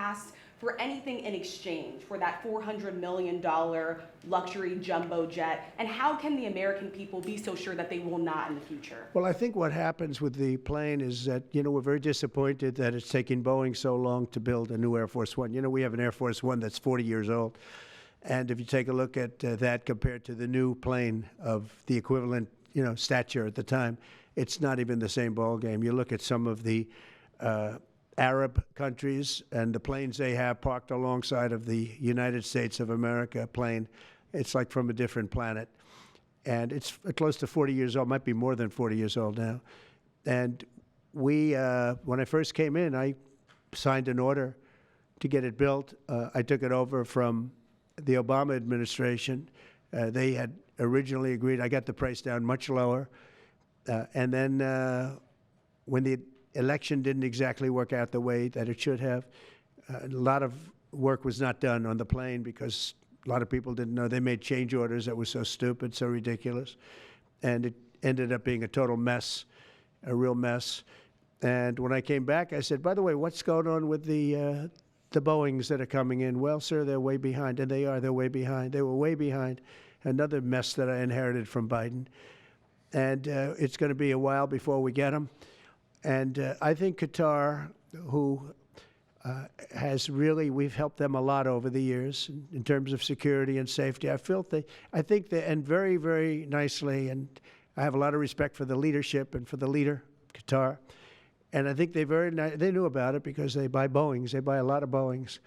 asked for anything in exchange for that $400 million luxury jumbo jet? And how can the American people be so sure that they will not in the future? Well, I think what happens with the plane is that, we're very disappointed that it's taking Boeing so long to build a new Air Force One. We have an Air Force One that's 40 years old. And if you take a look at that compared to the new plane of the equivalent, stature at the time, it's not even the same ballgame. You look at some of the Arab countries and the planes they have parked alongside of the United States of America plane. It's like from a different planet. And it's close to 40 years old, might be more than 40 years old now. And we, when I first came in, I signed an order to get it built. I took it over from the Obama administration. They had originally agreed. I got the price down much lower. And then when the election didn't exactly work out the way that it should have, a lot of work was not done on the plane because a lot of people didn't know. They made change orders that were so stupid, so ridiculous. And it ended up being a total mess, a real mess. And when I came back, I said, by the way, what's going on with the Boeings that are coming in? Well, sir, they're way behind. And they are. They're way behind. They were way behind. Another mess that I inherited from Biden. And it's going to be a while before we get them. And I think Qatar, who has really, we've helped them a lot over the years in terms of security and safety. I think they, and very, very nicely, and I have a lot of respect for the leadership and for the leader, Qatar. And I think they knew about it because they buy Boeings. They buy a lot of Boeings.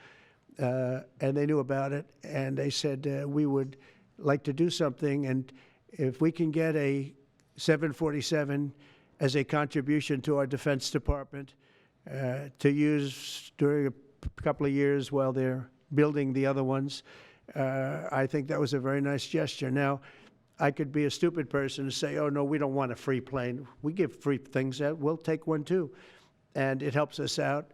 And they knew about it. And they said, we would like to do something. And if we can get a 747 as a contribution to our Defense Department to use during a couple of years while they're building the other ones, I think that was a very nice gesture. Now, I could be a stupid person and say, oh, no, we don't want a free plane. We give free things out. We'll take one, too. And it helps us out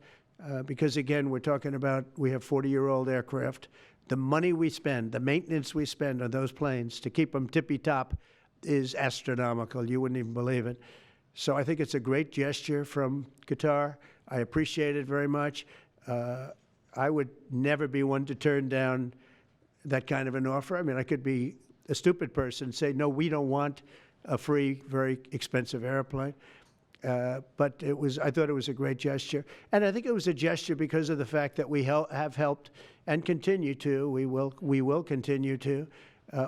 because, again, we're talking about we have 40-year-old aircraft. The money we spend, the maintenance we spend on those planes to keep them tippy-top is astronomical. You wouldn't even believe it. So I think it's a great gesture from Qatar. I appreciate it very much. I would never be one to turn down that kind of an offer. I mean, I could be a stupid person and say, no, we don't want a free, very expensive airplane. But I thought it was a great gesture. And I think it was a gesture because of the fact that we have helped and continue to, we will continue to,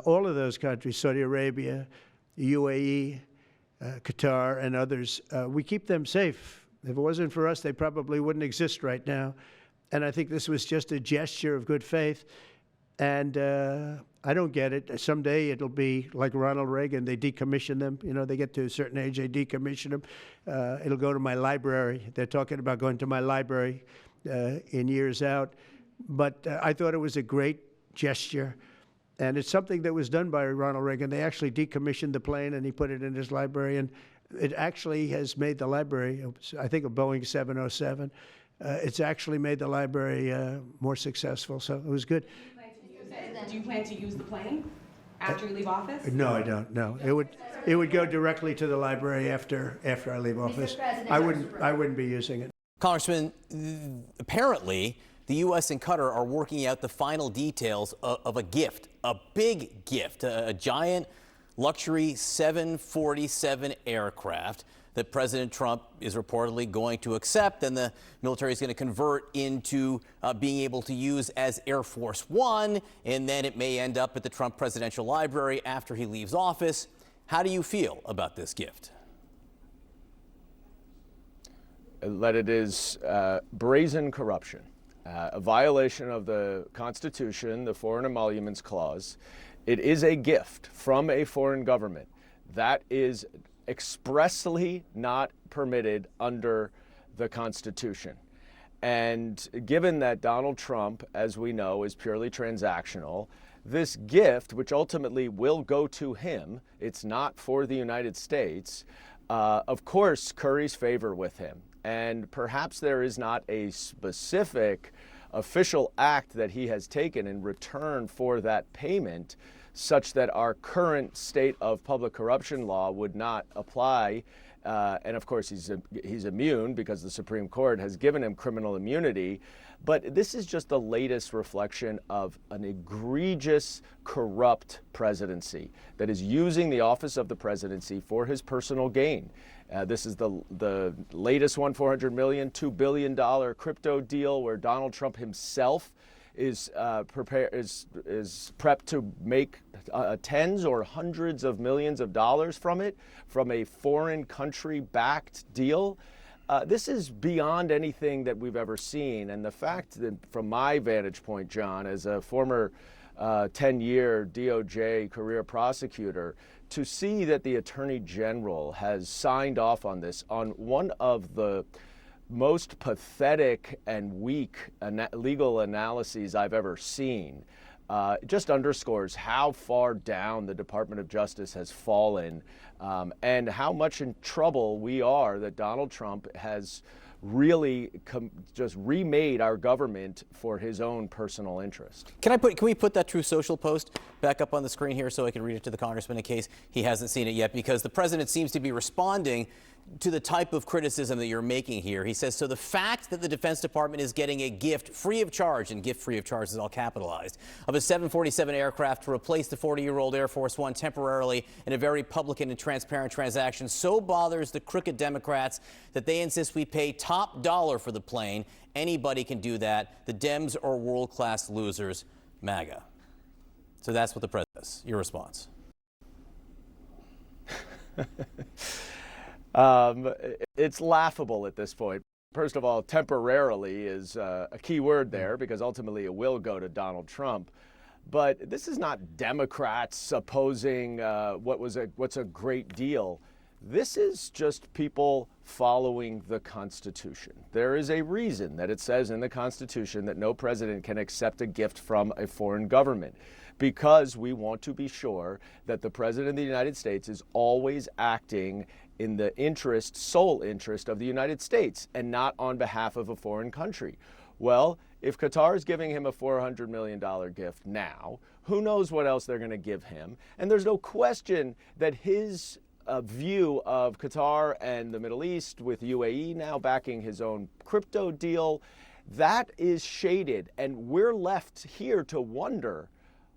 all of those countries, Saudi Arabia, UAE, Qatar, and others. We keep them safe. If it wasn't for us, they probably wouldn't exist right now. And I think this was just a gesture of good faith. And I don't get it. Someday it'll be like Ronald Reagan. They decommission them. They get to a certain age, they decommission them. It'll go to my library. They're talking about going to my library in years out. But I thought it was a great gesture. And it's something that was done by Ronald Reagan. They actually decommissioned the plane, and he put it in his library. And it actually has made the library, I think, a Boeing 707. It's actually made the library more successful. So it was good. Do you plan to use the plane after you leave office? No, I don't. No, it would go directly to the library after I leave office. I wouldn't be using it. Congressman, apparently the U.S. and Qatar are working out the final details of a gift, a big gift, a giant luxury 747 aircraft that President Trump is reportedly going to accept, and the military is going to convert into being able to use as Air Force One, and then it may end up at the Trump Presidential Library after he leaves office. How do you feel about this gift? That it is brazen corruption, a violation of the Constitution, the Foreign Emoluments Clause. It is a gift from a foreign government that is expressly not permitted under the Constitution. And given that Donald Trump, as we know, is purely transactional, this gift, which ultimately will go to him, it's not for the United States, of course curries favor with him. And perhaps there is not a specific official act that he has taken in return for that payment, such that our current state of public corruption law would not apply and of course he's immune because the Supreme Court has given him criminal immunity. But this is just the latest reflection of an egregious, corrupt presidency that is using the office of the presidency for his personal gain. This is the latest one, $400 million, $2 billion crypto deal where Donald Trump himself is prepped to make tens or hundreds of millions of dollars from it, from a foreign country-backed deal. This is beyond anything that we've ever seen. And the fact that, from my vantage point, John, as a former 10-year DOJ career prosecutor, to see that the Attorney General has signed off on this on one of the most pathetic and weak legal analyses I've ever seen, just underscores how far down the Department of Justice has fallen, and how much in trouble we are that Donald Trump has really just remade our government for his own personal interest. Can we put that Truth Social post back up on the screen here so I can read it to the congressman in case he hasn't seen it yet? Because the president seems to be responding to the type of criticism that you're making here. He says, so the fact that the Defense Department is getting a gift free of charge, and gift free of charge is all capitalized, of a 747 aircraft to replace the 40-year-old Air Force One temporarily in a very public and transparent transaction so bothers the crooked Democrats that they insist we pay top dollar for the plane. Anybody can do that. The Dems are world-class losers. MAGA. So that's what the president says. Your response? It's laughable at this point. First of all, temporarily is a key word there, because ultimately it will go to Donald Trump. But this is not Democrats opposing what's a great deal. This is just people following the Constitution. There is a reason that it says in the Constitution that no president can accept a gift from a foreign government, because we want to be sure that the President of the United States is always acting in the sole interest of the United States and not on behalf of a foreign country. Well, if Qatar is giving him a $400 million gift now, who knows what else they're going to give him? And there's no question that his view of Qatar and the Middle East, with UAE now backing his own crypto deal, that is shaded. And we're left here to wonder,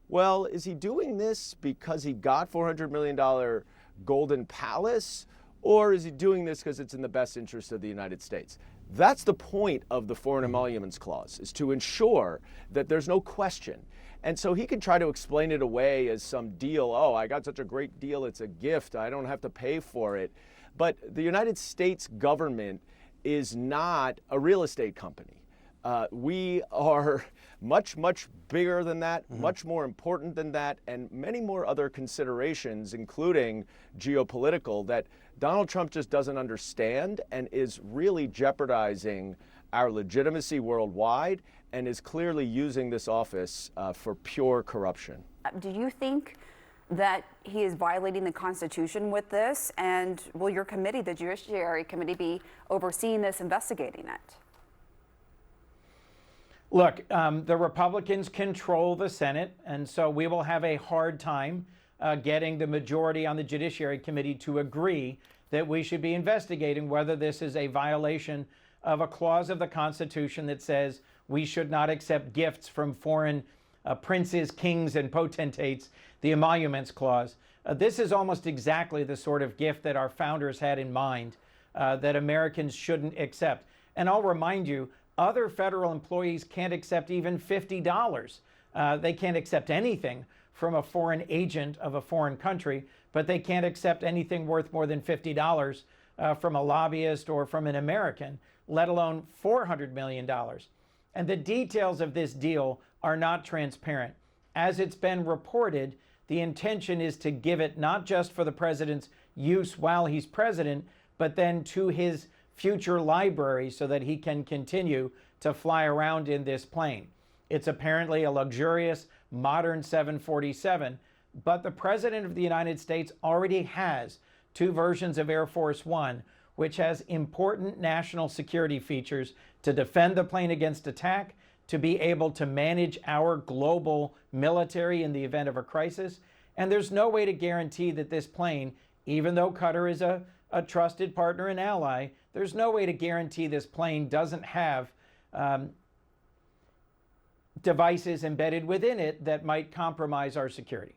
well, is he doing this because he got $400 million Golden Palace? Or is he doing this because it's in the best interest of the United States? That's the point of the Foreign Emoluments Clause, is to ensure that there's no question. And so he can try to explain it away as some deal. Oh, I got such a great deal, it's a gift, I don't have to pay for it. But the United States government is not a real estate company. We are much, much bigger than that, much more important than that, and many more other considerations, including geopolitical, that Donald Trump just doesn't understand and is really jeopardizing our legitimacy worldwide, and is clearly using this office for pure corruption. Do you think that he is violating the Constitution with this? And will your committee, the Judiciary Committee, be overseeing this, investigating it? Look, the Republicans control the Senate, and so we will have a hard time getting the majority on the Judiciary Committee to agree that we should be investigating whether this is a violation of a clause of the Constitution that says we should not accept gifts from foreign princes, kings, and potentates, the Emoluments Clause. This is almost exactly the sort of gift that our founders had in mind that Americans shouldn't accept. And I'll remind you, other federal employees can't accept even $50. They can't accept anything from a foreign agent of a foreign country, but they can't accept anything worth more than $50 from a lobbyist or from an American, let alone $400 million. And the details of this deal are not transparent. As it's been reported, the intention is to give it not just for the president's use while he's president, but then to his future library so that he can continue to fly around in this plane. It's apparently a luxurious, modern 747, but the President of the United States already has two versions of Air Force One, which has important national security features to defend the plane against attack, to be able to manage our global military in the event of a crisis. And there's no way to guarantee that this plane, even though Qatar is a a trusted partner and ally, there's no way to guarantee this plane doesn't have devices embedded within it that might compromise our security.